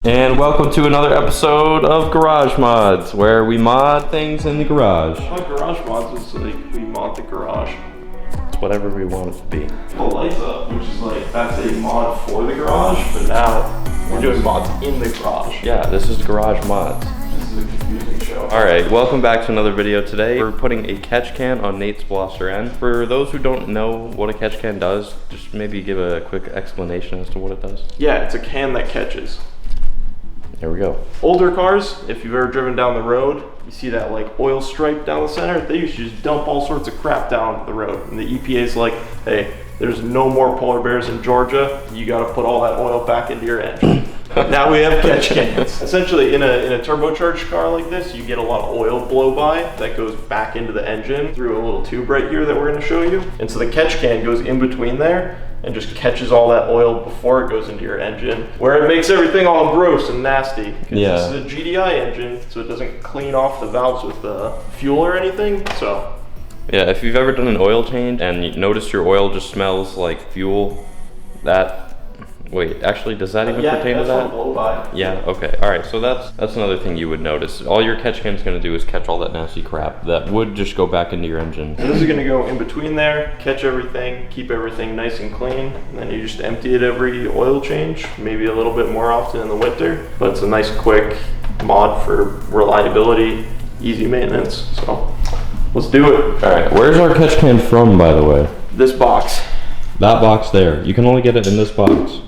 And welcome to another episode of Garage Mods, where we mod things in the garage. I thought Garage Mods was like, we mod the garage. It's whatever we want it to be. The lights up, which is like, that's a mod for the garage, but now we're doing mods in the garage. Yeah, this is Garage Mods. This is a confusing show. Alright, welcome back to another video. Today we're putting a catch can on Nates Veloster N. For those who don't know what a catch can does, just maybe give a quick explanation as to what it does. Yeah, it's a can that catches. There we go. Older cars, if you've ever driven down the road, you see that like oil stripe down the center, they used to just dump all sorts of crap down the road. And the EPA's like, hey, there's no more polar bears in Georgia, you gotta put all that oil back into your engine. Now we have catch cans. Essentially, in a turbocharged car like this, you get a lot of oil blow by that goes back into the engine through a little tube right here that we're gonna show you. And so the catch can goes in between there and just catches all that oil before it goes into your engine, where it makes everything all gross and nasty. Yeah. This is a GDI engine, so it doesn't clean off the valves with the fuel or anything, so. Yeah, if you've ever done an oil change and you notice your oil just smells like fuel, wait, actually, does that even pertain to that? Blow by. Yeah, okay, alright, so that's another thing you would notice. All your catch can's gonna do is catch all that nasty crap that would just go back into your engine. And this is gonna go in between there, catch everything, keep everything nice and clean, and then you just empty it every oil change, maybe a little bit more often in the winter, but it's a nice quick mod for reliability, easy maintenance, so let's do it. Alright, where's our catch can from, by the way? This box. That box there. You can only get it in this box.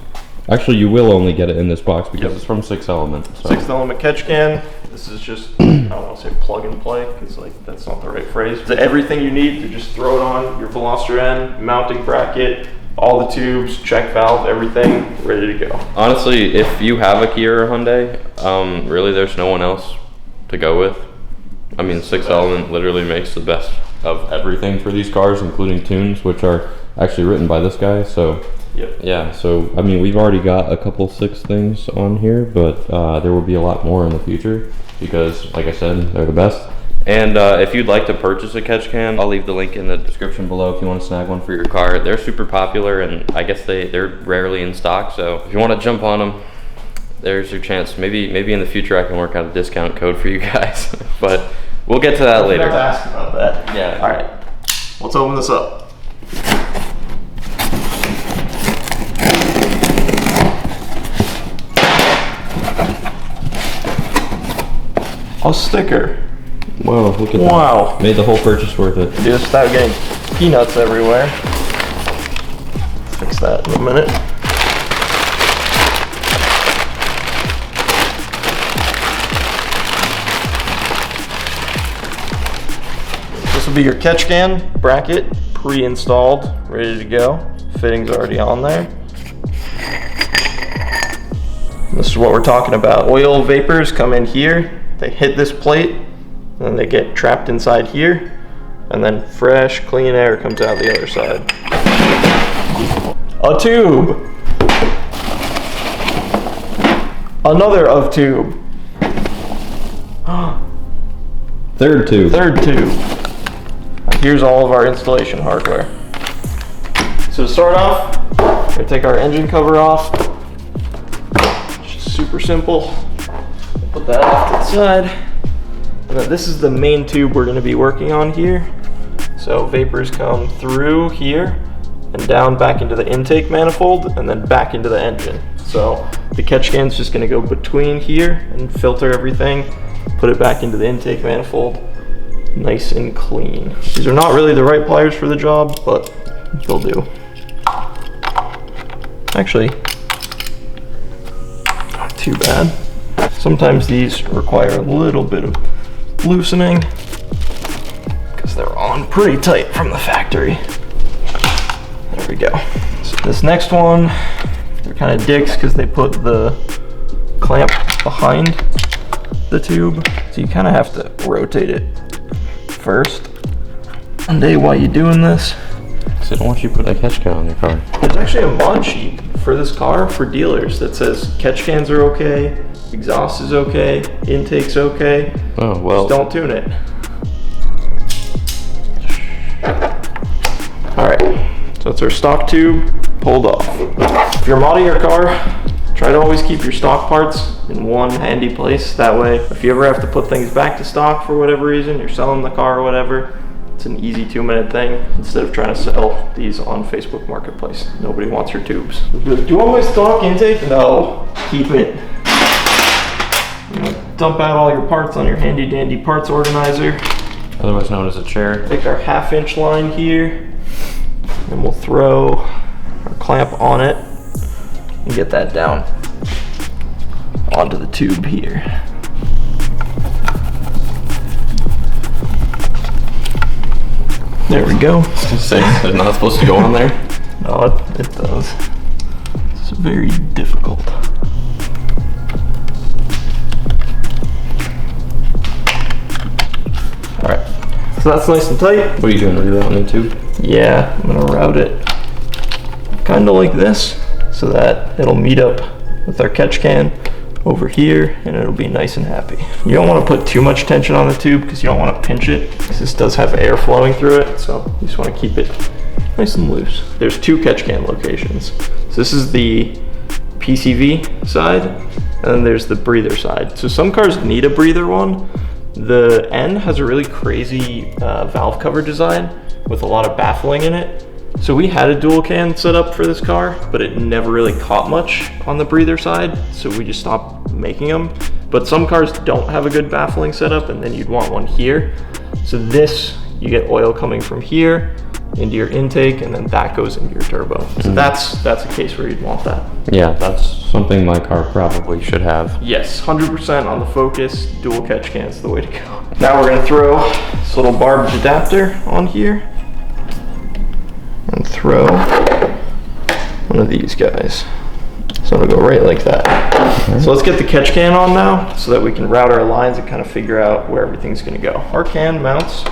Actually, you will only get it in this box because it's from 6 Elements. So. 6 Element catch can. This is just, I don't want to say plug and play, because like that's not the right phrase. It's everything you need to just throw it on your Veloster N, mounting bracket, all the tubes, check valve, everything, ready to go. Honestly, if you have a Kia or Hyundai, really there's no one else to go with. I mean, 6 Element literally makes the best of everything for these cars, including tunes, which are actually written by this guy, so. Yep. Yeah, so I mean, we've already got a couple 6 things on here, but there will be a lot more in the future because, like I said, they're the best. And if you'd like to purchase a catch can, I'll leave the link in the description below if you want to snag one for your car. They're super popular, and I guess they're rarely in stock, so if you want to jump on them, there's your chance. Maybe in the future I can work out a discount code for you guys, but we'll get to that later. I have to ask about that. Yeah. All right, let's open this up. A sticker. Whoa, look at that. Wow. Made the whole purchase worth it. Just without getting peanuts everywhere. Fix that in a minute. This will be your catch can bracket, pre-installed, ready to go. Fitting's already on there. This is what we're talking about. Oil vapors come in here. They hit this plate, and then they get trapped inside here, and then fresh, clean air comes out the other side. A tube. Another of tube. Third tube. Third tube. Here's all of our installation hardware. So to start off, we're gonna take our engine cover off. Just super simple. Put that off to the side. And then this is the main tube we're going to be working on here. So vapors come through here and down back into the intake manifold and then back into the engine. So the catch can's just going to go between here and filter everything, put it back into the intake manifold, nice and clean. These are not really the right pliers for the job, but they'll do. Actually, not too bad. Sometimes these require a little bit of loosening because they're on pretty tight from the factory. There we go. So this next one, they're kind of dicks because they put the clamp behind the tube. So you kind of have to rotate it first. One day while you're doing this, So don't want you to put a catch can on your car. there's actually a mod sheet for this car for dealers that says catch cans are okay, exhaust is okay, intake's okay. Oh, well. Just don't tune it. All right, so it's our stock tube pulled off. If you're modding your car, Try to always keep your stock parts in one handy place. That way, if you ever have to put things back to stock for whatever reason, you're selling the car or whatever, it's an easy 2-minute thing instead of trying to sell these on Facebook Marketplace. Nobody wants your tubes. Do you want my stock intake? No, keep it. Dump out all your parts on your handy dandy parts organizer. Otherwise known as a chair. Take our 1/2 inch line here, and we'll throw our clamp on it and get that down onto the tube here. There we go. It's not supposed to go on there? No, it does. It's very difficult. Alright, so that's nice and tight. What are you doing, rerouting the tube? Yeah, I'm gonna route it kind of like this so that it'll meet up with our catch can over here and it'll be nice and happy. You don't want to put too much tension on the tube because you don't want to pinch it, because this does have air flowing through it, so you just want to keep it nice and loose. There's 2 catch can locations. So this is the PCV side, and then there's the breather side. So some cars need a breather one. The N has a really crazy valve cover design with a lot of baffling in it. So we had a dual can set up for this car, but it never really caught much on the breather side, so we just stopped making them. But some cars don't have a good baffling setup, and then you'd want one here. So this, you get oil coming from here into your intake, and then that goes into your turbo. So that's a case where you'd want that. Yeah, that's something my car probably should have. Yes, 100% on the Focus, dual catch can's the way to go. Now we're gonna throw this little barbed adapter on here and throw one of these guys. So it'll go right like that. So let's get the catch can on now so that we can route our lines and kind of figure out where everything's gonna go. Our can mounts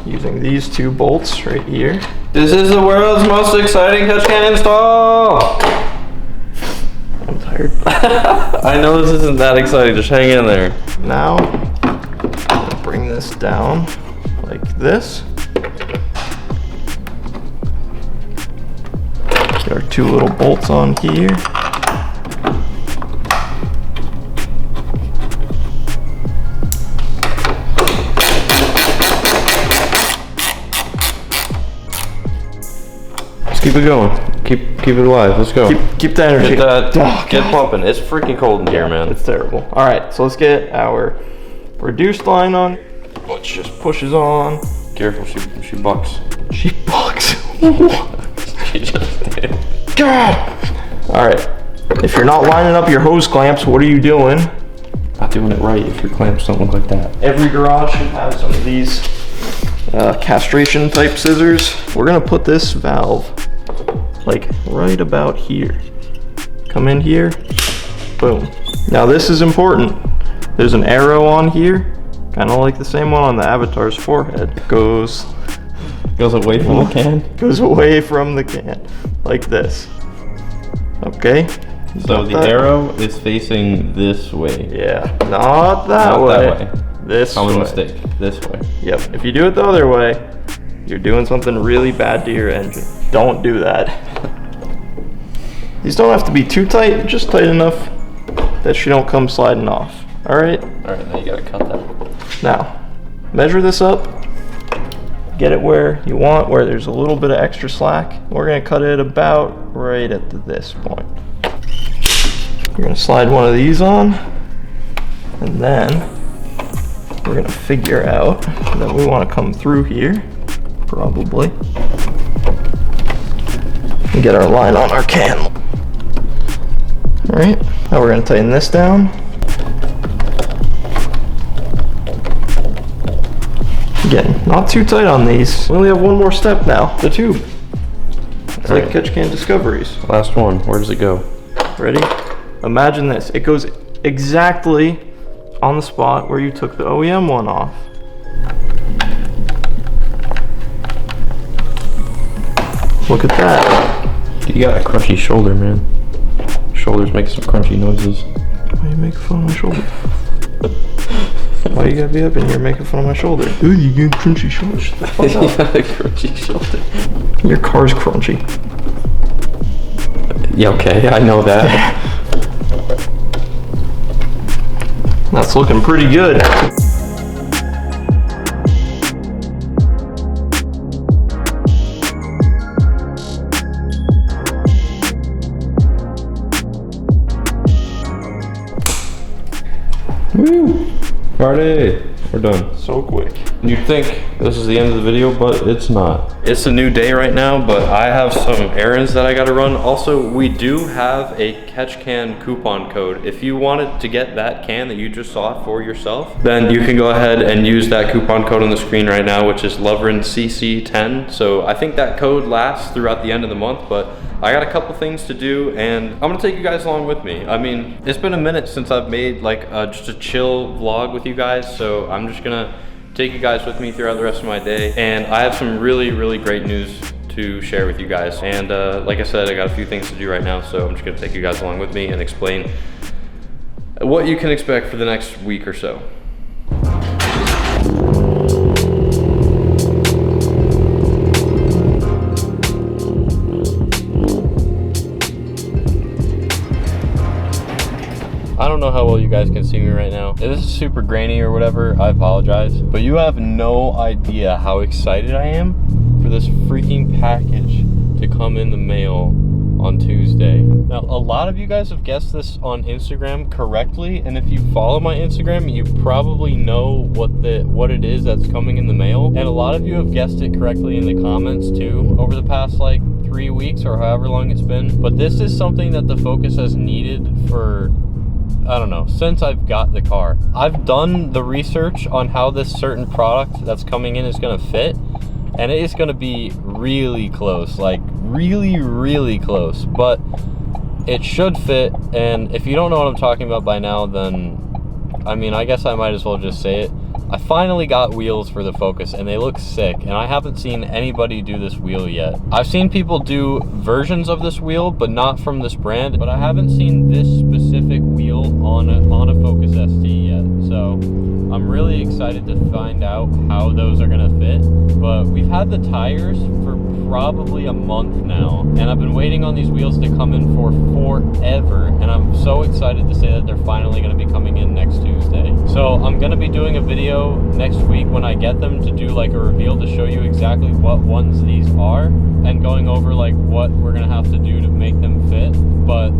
using these 2 bolts right here. This is the world's most exciting catch can install! I'm tired. I know this isn't that exciting, just hang in there. Now, I'm gonna bring this down like this. Get our 2 little bolts on here. Just keep it going. Keep it alive. Let's go. Keep the energy. Get pumping. It's freaking cold in here, man. It's terrible. All right, so let's get our reduced line on, which just pushes on. Careful, she bucks. She bucks. She just did. God. All right. If you're not lining up your hose clamps, what are you doing? Not doing it right if your clamps don't look like that. Every garage should have some of these castration type scissors. We're gonna put this valve like right about here. Come in here, boom. Now this is important. There's an arrow on here, kind of like the same one on the Avatar's forehead. Goes away from the can? Goes away from the can, like this. Okay? So the arrow is facing this way. Yeah, not that way. This way. Common mistake. This way. Yep. If you do it the other way, you're doing something really bad to your engine. Don't do that. These don't have to be too tight, just tight enough that she don't come sliding off. All right? All right, now you gotta cut that. Now, measure this up. Get it where you want, where there's a little bit of extra slack. We're gonna cut it about right at this point. We're gonna slide one of these on, and then we're gonna figure out that we wanna come through here, probably, and get our line on our can. All right, now we're gonna tighten this down. Again, not too tight on these. We only have one more step now, the tube. It's like catch can discoveries. Last one, where does it go? Ready? Imagine this, it goes exactly on the spot where you took the OEM one off. Look at that. You got a crunchy shoulder, man. Shoulders make some crunchy noises. Why are you making fun of my shoulder? Why you gotta be up in here making fun of my shoulder? Dude, you get crunchy shoulder. Shut the fuck up. A crunchy shoulder. Your car's crunchy. Yeah, okay, I know that. That's looking pretty good. Woo! Party! We're done. So quick. You'd think this is the end of the video, but it's not. It's a new day right now, but I have some errands that I gotta run. Also, we do have a catch can coupon code. If you wanted to get that can that you just saw for yourself, then you can go ahead and use that coupon code on the screen right now, which is Lovrien CC10. So I think that code lasts throughout the end of the month, but I got a couple things to do and I'm gonna take you guys along with me. I mean, it's been a minute since I've made like just a chill vlog with you guys, so I'm just gonna take you guys with me throughout the rest of my day. And I have some really, really great news to share with you guys. And like I said, I got a few things to do right now, so I'm just gonna take you guys along with me and explain what you can expect for the next week or so. I don't know how well you guys can see me right now. If this is super grainy or whatever, I apologize. But you have no idea how excited I am for this freaking package to come in the mail on Tuesday. Now, a lot of you guys have guessed this on Instagram correctly, and if you follow my Instagram, you probably know what it is that's coming in the mail. And a lot of you have guessed it correctly in the comments too over the past like 3 weeks or however long it's been. But this is something that the Focus has needed for, I don't know, since I've got the car. I've done the research on how this certain product that's coming in is gonna fit, and it is gonna be really close, like really, really close, but it should fit. And if you don't know what I'm talking about by now, then, I mean, I guess I might as well just say it. I finally got wheels for the Focus and they look sick, and I haven't seen anybody do this wheel yet. I've seen people do versions of this wheel, but not from this brand, but I haven't seen this specific wheel on a Focus ST yet. So I'm really excited to find out how those are gonna fit. But we've had the tires for probably a month now, and I've been waiting on these wheels to come in for forever, and I'm so excited to say that they're finally gonna be coming in next Tuesday. So I'm gonna be doing a video next week when I get them to do like a reveal to show you exactly what ones these are and going over like what we're gonna have to do to make them fit. But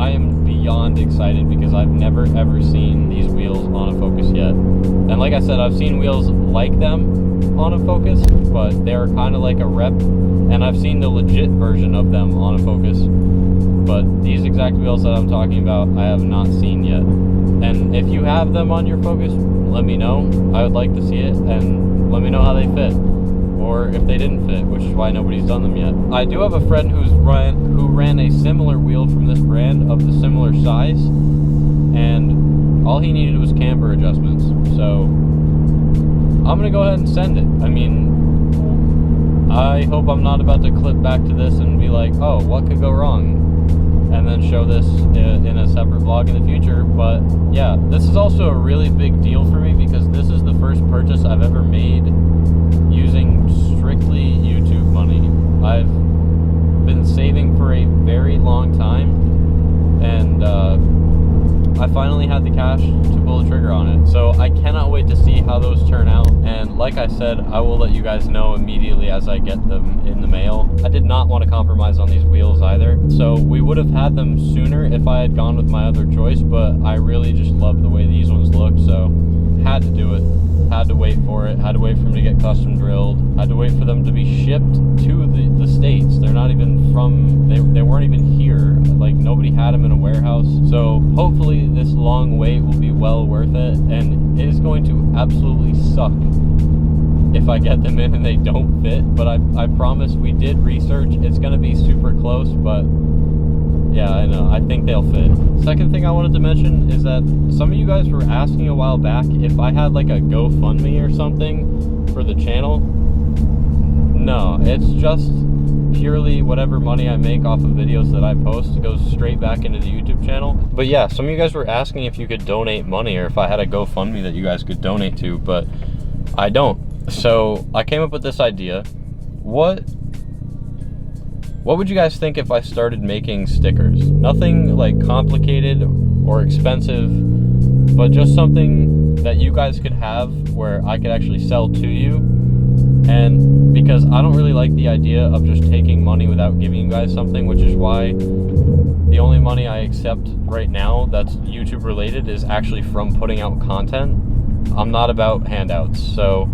I am beyond excited because I've never ever seen these wheels on a Focus yet. And like I said, I've seen wheels like them on a Focus, but they're kind of like a rep, and I've seen the legit version of them on a Focus. But these exact wheels that I'm talking about, I have not seen yet. And if you have them on your Focus, let me know. I would like to see it, and let me know how they fit, or if they didn't fit, which is why nobody's done them yet. I do have a friend who ran a similar wheel from this brand of the similar size, and all he needed was camber adjustments. So I'm gonna go ahead and send it. I mean, I hope I'm not about to clip back to this and be like, oh, what could go wrong? And then show this in a separate vlog in the future. But yeah, this is also a really big deal for me because this is the first purchase I've ever made using strictly YouTube money. I've been saving for a very long time, and I finally had the cash to pull the trigger on it. So I cannot wait to see how those turn out. And like I said, I will let you guys know immediately as I get them in the mail. I did not want to compromise on these wheels either. So we would have had them sooner if I had gone with my other choice, but I really just love the way these ones look. So had to do it. Had to wait for it. Had to wait for them to get custom drilled. Had to wait for them to be shipped to the States. They're not even from, they weren't even here. Like nobody had them in a warehouse. So hopefully this long wait will be well worth it. And it is going to absolutely suck if I get them in and they don't fit. But I promise we did research. It's going to be super close, but yeah, I know. I think they'll fit. Second thing I wanted to mention is that some of you guys were asking a while back if I had like a GoFundMe or something for the channel. No, it's just purely whatever money I make off of videos that I post goes straight back into the YouTube channel. But yeah, some of you guys were asking if you could donate money or if I had a GoFundMe that you guys could donate to, but I don't. So I came up with this idea. What would you guys think if I started making stickers? Nothing like complicated or expensive, but just something that you guys could have where I could actually sell to you. And because I don't really like the idea of just taking money without giving you guys something, which is why the only money I accept right now that's YouTube related is actually from putting out content. I'm not about handouts. So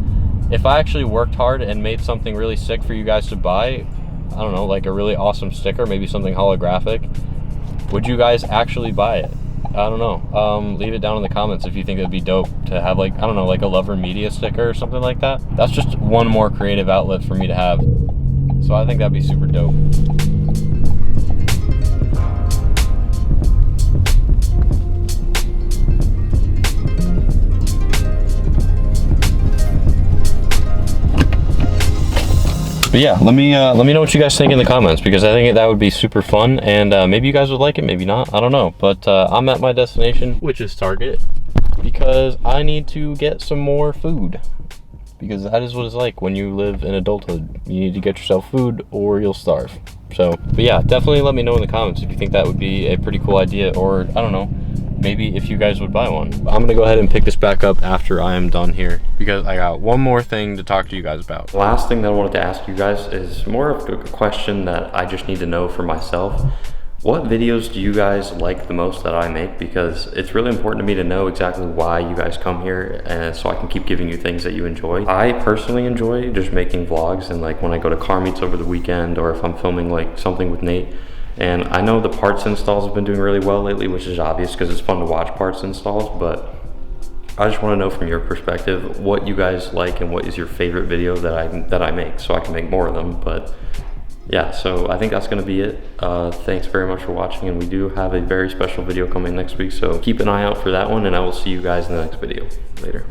if I actually worked hard and made something really sick for you guys to buy, I don't know, like a really awesome sticker, maybe something holographic, would you guys actually buy it? I don't know. Leave it down in the comments if you think it'd be dope to have, like, I don't know, like a Lovrien media sticker or something like that. That's just one more creative outlet for me to have. So I think that'd be super dope. But yeah, let me know what you guys think in the comments, because I think that would be super fun, and maybe you guys would like it, maybe not, I don't know. But I'm at my destination, which is Target, because I need to get some more food, because that is what it's like when you live in adulthood. You need to get yourself food or you'll starve. So, but yeah, definitely let me know in the comments if you think that would be a pretty cool idea, or I don't know, maybe if you guys would buy one. I'm gonna go ahead and pick this back up after I am done here, because I got one more thing to talk to you guys about. The last thing that I wanted to ask you guys is more of a question that I just need to know for myself. What videos do you guys like the most that I make? Because it's really important to me to know exactly why you guys come here, and so I can keep giving you things that you enjoy. I personally enjoy just making vlogs, and like when I go to car meets over the weekend, or if I'm filming like something with Nate. And I know the parts installs have been doing really well lately, which is obvious because it's fun to watch parts installs, but I just want to know from your perspective what you guys like and what is your favorite video that I make, so I can make more of them. But yeah, so I think that's going to be it. Thanks very much for watching, and we do have a very special video coming next week, so keep an eye out for that one, and I will see you guys in the next video. Later.